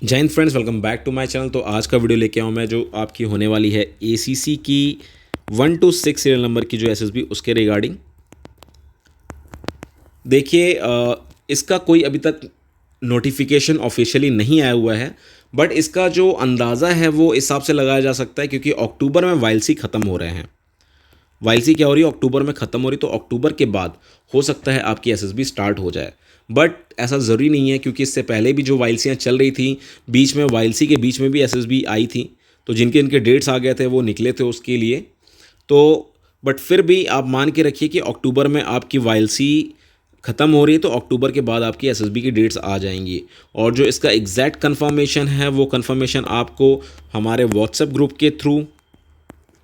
जय Hind friends, welcome back to my channel. तो आज का वीडियो लेके आऊँ मैं, जो आपकी होने वाली है एसीसी की 1 to 6 सीरियल नंबर की जो एसएसबी उसके रिगार्डिंग। देखिए, इसका कोई अभी तक नोटिफिकेशन ऑफिशियली नहीं आया हुआ है, बट इसका जो अंदाज़ा है वो इस हिसाब से लगाया जा सकता है क्योंकि अक्टूबर में वाइल्सी ख़त्म हो रहे हैं। वाईएलसी क्या हो रही है, अक्टूबर में ख़त्म हो रही, तो अक्टूबर के बाद हो सकता है आपकी एसएसबी स्टार्ट हो जाए। बट ऐसा ज़रूरी नहीं है क्योंकि इससे पहले भी जो वाईएलसीयाँ चल रही थी, बीच में वाईएलसी के बीच में भी एसएसबी आई थी, तो जिनके इनके डेट्स आ गए थे वो निकले थे उसके लिए। तो बट फिर भी आप मान के रखिए कि अक्टूबर में आपकी वाईएलसी ख़त्म हो रही है, तो अक्टूबर के बाद आपकी एसएसबी की डेट्स आ जाएंगी। और जो इसका एग्जैक्ट कन्फर्मेशन है वो कन्फर्मेशन आपको हमारे व्हाट्सएप ग्रुप के थ्रू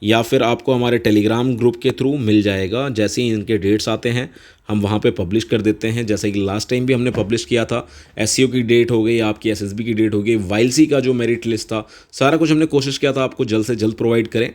या फिर आपको हमारे टेलीग्राम ग्रुप के थ्रू मिल जाएगा। जैसे ही इनके डेट्स आते हैं हम वहाँ पे पब्लिश कर देते हैं, जैसे कि लास्ट टाइम भी हमने पब्लिश किया था। एससीओ की डेट हो गई, आपकी एसएसबी की डेट हो गई, वाईएलसी का जो मेरिट लिस्ट था, सारा कुछ हमने कोशिश किया था आपको जल्द से जल्द प्रोवाइड करें।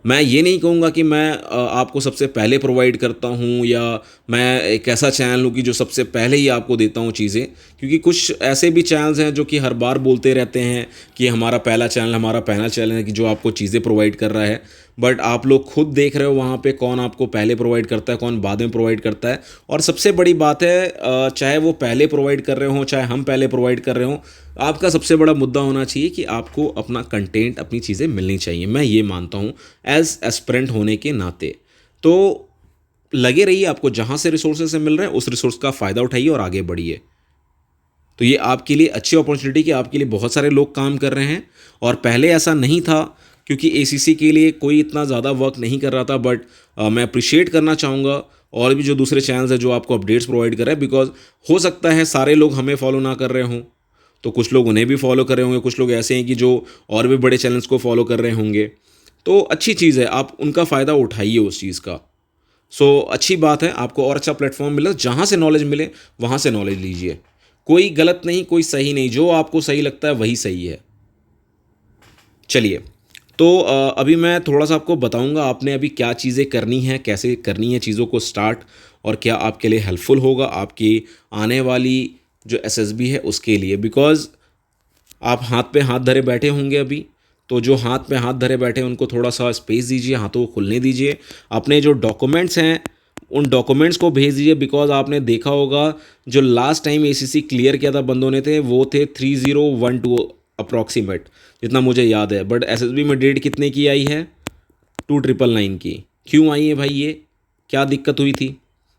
मैं ये नहीं कहूँगा कि मैं आपको सबसे पहले प्रोवाइड करता हूँ, या मैं एक ऐसा चैनल हूँ कि जो सबसे पहले ही आपको देता हूँ चीज़ें, क्योंकि कुछ ऐसे भी चैनल्स हैं जो कि हर बार बोलते रहते हैं कि हमारा पहला चैनल है कि जो आपको चीज़ें प्रोवाइड कर रहा है। बट आप लोग खुद देख रहे हो वहाँ पे कौन आपको पहले प्रोवाइड करता है, कौन बाद में प्रोवाइड करता है। और सबसे बड़ी बात है, चाहे वो पहले प्रोवाइड कर रहे हों चाहे हम पहले प्रोवाइड कर रहे हों, आपका सबसे बड़ा मुद्दा होना चाहिए कि आपको अपना कंटेंट, अपनी चीज़ें मिलनी चाहिए। मैं ये मानता हूँ एज एस्पिरेंट होने के नाते। तो लगे रहिए, आपको जहाँ से रिसोर्सेज से मिल रहे हैं उस रिसोर्स का फ़ायदा उठाइए और आगे बढ़िए। तो ये आपके लिए अच्छी अपॉर्चुनिटी कि आपके लिए बहुत सारे लोग काम कर रहे हैं। और पहले ऐसा नहीं था क्योंकि एसीसी के लिए कोई इतना ज़्यादा वर्क नहीं कर रहा था। बट मैं अप्रिशिएट करना चाहूँगा और भी जो दूसरे चैनल्स हैं जो आपको अपडेट्स प्रोवाइड कर रहे हैं, बिकॉज हो सकता है सारे लोग हमें फॉलो ना कर रहे हों, तो कुछ लोग उन्हें भी फॉलो कर रहे होंगे, कुछ लोग ऐसे हैं कि जो और भी बड़े चैनल्स को फॉलो कर रहे होंगे। तो अच्छी चीज़ है, आप उनका फ़ायदा उठाइए उस चीज़ का। अच्छी बात है, आपको और अच्छा प्लेटफॉर्म मिला, जहाँ से नॉलेज मिले वहाँ से नॉलेज लीजिए। कोई गलत नहीं, कोई सही नहीं, जो आपको सही लगता है वही सही है। चलिए, तो अभी मैं थोड़ा सा आपको बताऊंगा आपने अभी क्या चीज़ें करनी है, कैसे करनी है चीज़ों को स्टार्ट, और क्या आपके लिए हेल्पफुल होगा आपकी आने वाली जो एसएसबी है उसके लिए। बिकॉज़ आप हाथ पे हाथ धरे बैठे होंगे अभी, तो जो हाथ पे हाथ धरे बैठे हैं उनको थोड़ा सा स्पेस दीजिए, हाथों को खुलने दीजिए। अपने जो डॉक्यूमेंट्स हैं उन डॉक्यूमेंट्स को भेज दीजिए। बिकॉज आपने देखा होगा जो लास्ट टाइम एसीसी क्लियर किया था बंदों ने थे, वो थे 3012 अप्रॉक्सीमेट, जितना मुझे याद है। बट एसएसबी में डेट कितने की आई है? 2999 की। क्यों आई है भाई? ये क्या दिक्कत हुई थी?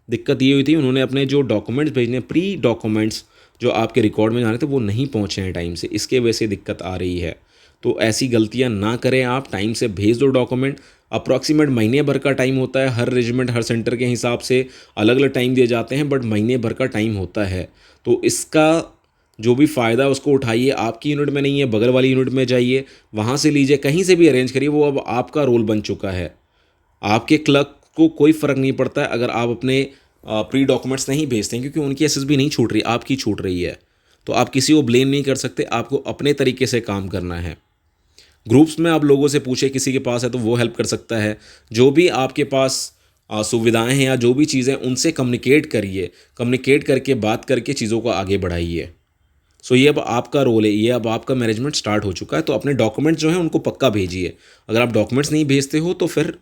दिक्कत ये हुई थी, उन्होंने अपने जो डॉक्यूमेंट्स भेजने, प्री डॉक्यूमेंट्स जो आपके रिकॉर्ड में जाने थे, वो नहीं पहुंचे हैं टाइम से, इसके वजह से दिक्कत आ रही है। तो ऐसी गलतियां ना करें, आप टाइम से भेज दो डॉक्यूमेंट। अप्रॉक्सीमेट महीने भर का टाइम होता है, हर रेजिमेंट हर सेंटर के हिसाब से अलग अलग टाइम दिए जाते हैं, बट महीने भर का टाइम होता है। तो इसका जो भी फ़ायदा उसको उठाइए। आपकी यूनिट में नहीं है, बगल वाली यूनिट में जाइए, वहाँ से लीजिए, कहीं से भी अरेंज करिए। वो अब आपका रोल बन चुका है। आपके क्लर्क को कोई फ़र्क नहीं पड़ता है अगर आप अपने प्री डॉक्यूमेंट्स नहीं भेजते हैं, क्योंकि उनकी एसएसबी नहीं छूट रही, आपकी छूट रही है। तो आप किसी को ब्लेम नहीं कर सकते, आपको अपने तरीके से काम करना है। ग्रुप्स में आप लोगों से पूछे, किसी के पास है तो वो हेल्प कर सकता है। जो भी आपके पास सुविधाएं हैं या जो भी चीज़ें, उनसे कम्युनिकेट करिए, कम्युनिकेट करके बात करके चीज़ों को आगे बढ़ाइए। ये अब आपका रोल है, ये अब आपका मैनेजमेंट स्टार्ट हो चुका है। तो अपने डॉक्यूमेंट्स जो हैं उनको पक्का भेजिए। अगर आप डॉक्यूमेंट्स नहीं भेजते हो तो फिर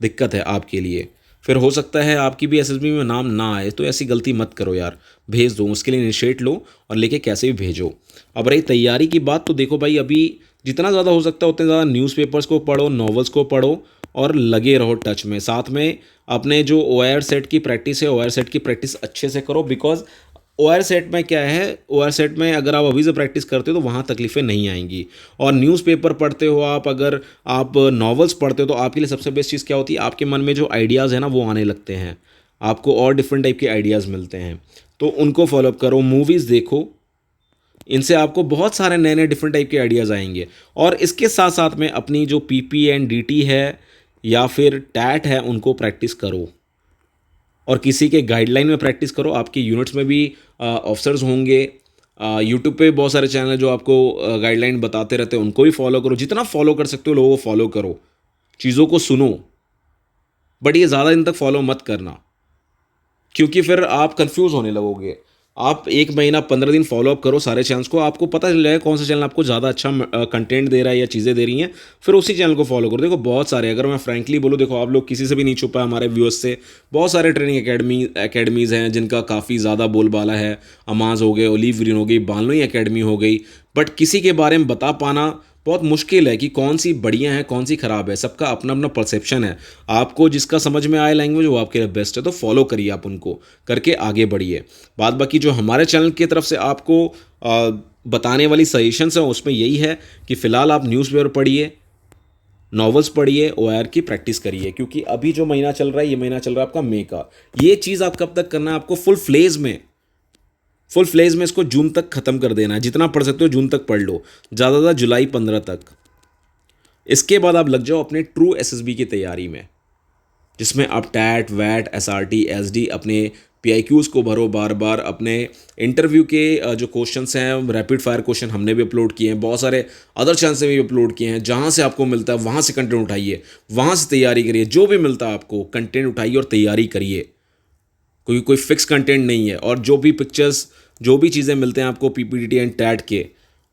दिक्कत है आपके लिए। फिर हो सकता है आपकी भी एसएसबी में नाम ना आए। तो ऐसी गलती मत करो यार, भेज दो, उसके लिए इनिशिएट लो और लेके कैसे भी भेजो। अब रही तैयारी की बात, तो देखो भाई, अभी जितना ज़्यादा हो सकता है उतने ज़्यादा न्यूज़पेपर्स को पढ़ो, नॉवेल्स को पढ़ो, और लगे रहो टच में। साथ में अपने जो ओआर सेट की प्रैक्टिस है, ओआर सेट की प्रैक्टिस अच्छे से करो। बिकॉज ओआर सेट में क्या है, ओआर सेट में अगर आप अभी से प्रैक्टिस करते हो तो वहाँ तकलीफ़ें नहीं आएंगी। और न्यूज़पेपर पढ़ते हो आप, अगर आप नॉवेल्स पढ़ते हो, तो आपके लिए सबसे बेस्ट चीज़ क्या होती है, आपके मन में जो आइडियाज़ हैं ना वो आने लगते हैं, आपको और डिफरेंट टाइप के आइडियाज़ मिलते हैं। तो उनको फॉलोअप करो, मूवीज़ देखो, इनसे आपको बहुत सारे नए नए डिफरेंट टाइप के आइडियाज़ आएंगे। और इसके साथ साथ में अपनी जो पीपी एंड डीटी है या फिर टैट है, उनको प्रैक्टिस करो, और किसी के गाइडलाइन में प्रैक्टिस करो। आपके यूनिट्स में भी ऑफिसर्स होंगे, यूट्यूब पे बहुत सारे चैनल जो आपको गाइडलाइन बताते रहते हैं, उनको भी फॉलो करो। जितना फॉलो कर सकते हो लोगों को फॉलो करो, चीज़ों को सुनो, बट ये ज़्यादा दिन तक फॉलो मत करना, क्योंकि फिर आप कंफ्यूज होने लगोगे। आप 1 महीना 15 दिन फॉलोअप करो सारे चैनल्स को, आपको पता चल जाएगा कौन सा चैनल आपको ज़्यादा अच्छा कंटेंट दे रहा है या चीज़ें दे रही हैं, फिर उसी चैनल को फॉलो करो। देखो बहुत सारे, अगर मैं फ्रैंकली बोलूँ, देखो आप लोग किसी से भी नहीं छुपा हमारे व्यूअर्स से, बहुत सारे ट्रेनिंग एकेडमीज़ हैं जिनका काफ़ी ज़्यादा बोलबाला है। अमाज हो गए, ओलिव ग्रीन हो गई, बालनोई एकेडमी हो गई, बट किसी के बारे में बता पाना बहुत मुश्किल है कि कौन सी बढ़िया है कौन सी ख़राब है। सबका अपना अपना परसेप्शन है। आपको जिसका समझ में आए लैंग्वेज वो आपके लिए बेस्ट है, तो फॉलो करिए, आप उनको करके आगे बढ़िए। बाद बाकी जो हमारे चैनल की तरफ से आपको बताने वाली सजेशंस हैं उसमें यही है कि फ़िलहाल आप न्यूज़पेपर पढ़िए, नॉवेल्स पढ़िए, ओआर की प्रैक्टिस करिए, क्योंकि अभी जो महीना चल रहा है, ये महीना चल रहा है आपका मई का। ये चीज़ आप कब तक करना है, आपको फुल फ्लेज में इसको जून तक ख़त्म कर देना है। जितना पढ़ सकते हो जून तक पढ़ लो, ज़्यादा ज़्यादा जुलाई 15 तक। इसके बाद आप लग जाओ अपने ट्रू एसएसबी की तैयारी में, जिसमें आप टैट वैट एसआरटी एसडी अपने पीआईक्यूज़ को भरो बार बार। अपने इंटरव्यू के जो क्वेश्चंस हैं, रैपिड फायर क्वेश्चन हमने भी अपलोड किए हैं, बहुत सारे अदर चैनल से भी अपलोड किए हैं। जहाँ से आपको मिलता है वहाँ से कंटेंट उठाइए, वहाँ से तैयारी करिए। जो भी मिलता है आपको कंटेंट उठाइए और तैयारी करिए। कोई फिक्स कंटेंट नहीं है। और जो भी पिक्चर्स, जो भी चीज़ें मिलते हैं आपको पीपीटी एंड टैट के,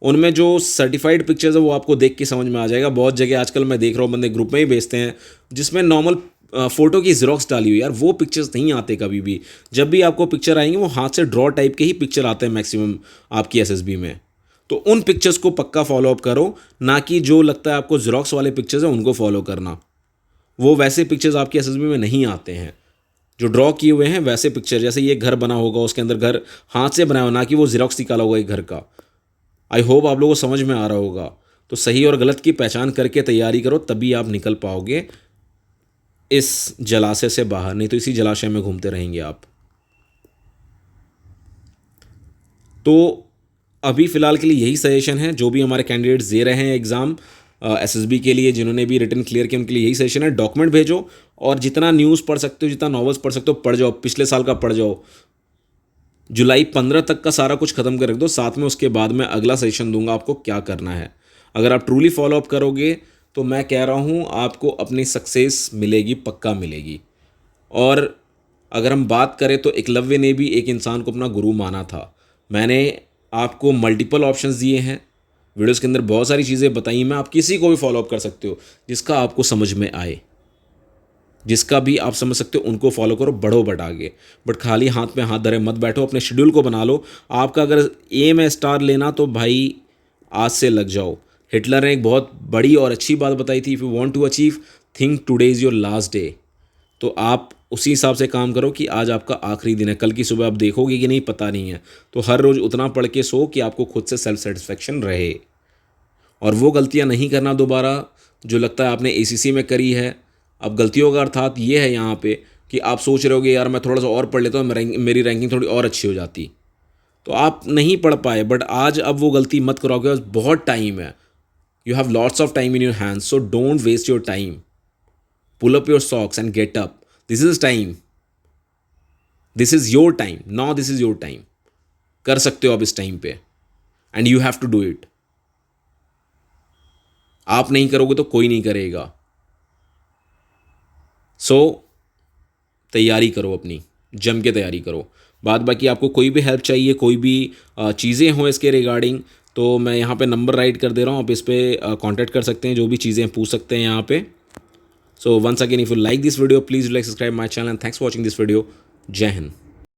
उनमें जो सर्टिफाइड पिक्चर्स है वो आपको देख के समझ में आ जाएगा। बहुत जगह आजकल मैं देख रहा हूँ बंदे ग्रुप में ही भेजते हैं जिसमें नॉर्मल फ़ोटो की ज़ेरॉक्स डाली हुई। यार वो पिक्चर्स नहीं आते कभी भी। जब भी आपको पिक्चर आएंगे वो हाथ से ड्रॉ टाइप के ही पिक्चर आते हैं मैक्सिमम आपकी एसएसबी में। तो उन पिक्चर्स को पक्का फॉलोअप करो, ना कि जो लगता है आपको ज़ेरॉक्स वाले पिक्चर्स हैं उनको फॉलो करना। वो वैसे पिक्चर्स आपकी एसएसबी में नहीं आते हैं जो ड्रॉ किए हुए हैं वैसे पिक्चर। जैसे ये घर बना होगा, उसके अंदर घर हाथ से बनाया हो, ना कि वो ज़ेरॉक्स निकाला होगा एक घर का। आई होप आप लोगों को समझ में आ रहा होगा। तो सही और गलत की पहचान करके तैयारी करो, तभी आप निकल पाओगे इस जलाशय से बाहर, नहीं तो इसी जलाशय में घूमते रहेंगे आप। तो अभी फ़िलहाल के लिए यही सजेशन है। जो भी हमारे कैंडिडेट्स दे रहे हैं एग्ज़ाम एसएसबी के लिए, जिन्होंने भी रिटन क्लियर किया, उनके लिए यही सजेशन है। डॉक्यूमेंट भेजो और जितना न्यूज़ पढ़ सकते हो, जितना नॉवेल्स पढ़ सकते हो पढ़ जाओ। पिछले साल का पढ़ जाओ। जुलाई 15 तक का सारा कुछ ख़त्म कर रख दो। साथ में उसके बाद मैं अगला सेशन दूंगा आपको क्या करना है। अगर आप ट्रूली फॉलोअप करोगे तो मैं कह रहा हूँ आपको अपनी सक्सेस मिलेगी, पक्का मिलेगी। और अगर हम बात करें तो एकलव्य ने भी एक इंसान को अपना गुरु माना था। मैंने आपको मल्टीपल ऑप्शंस दिए हैं वीडियोस के अंदर, बहुत सारी चीज़ें बताई। मैं आप किसी को भी फॉलोअप कर सकते हो जिसका आपको समझ में आए, जिसका भी आप समझ सकते हो उनको फॉलो करो, बढ़ो बट आगे। बट खाली हाथ में हाथ धरे मत बैठो, अपने शेड्यूल को बना लो। आपका अगर एम है स्टार लेना तो भाई आज से लग जाओ। हिटलर ने एक बहुत बड़ी और अच्छी बात बताई थी, if you want to achieve think today is your last day. तो आप उसी हिसाब से काम करो कि आज आपका आखिरी दिन है। कल की सुबह आप देखोगे कि नहीं पता नहीं है। तो हर रोज़ उतना पढ़ के सो कि आपको खुद से सेल्फ सेटिस्फेक्शन रहे, और वो गलतियां नहीं करना दोबारा जो लगता है आपने एसीसी में करी है। अब गलतियों का अर्थात ये है यहाँ पे कि आप सोच रहे होगे यार मैं थोड़ा सा और पढ़ लेता हूँ, मेरी रैंकिंग थोड़ी और अच्छी हो जाती। तो आप नहीं पढ़ पाए, बट आज अब वो गलती मत करोगे। बहुत टाइम है, you have lots of time in your hands, so don't waste your time. Pull up your socks and get up. This is time, this is your time now, this is your time. कर सकते हो आप इस time पे, and you have to do it. आप नहीं करोगे तो कोई नहीं करेगा। सो तैयारी करो, अपनी जम के तैयारी करो। बाद बाकी आपको कोई भी हेल्प चाहिए, कोई भी चीज़ें हों इसके रिगार्डिंग, तो मैं यहाँ पे नंबर राइट कर दे रहा हूँ, आप इस पर कांटेक्ट कर सकते हैं। जो भी चीज़ें पूछ सकते हैं यहाँ पे। So once again, if you like this video please like, subscribe my channel and thanks for watching this video. जय हिंद।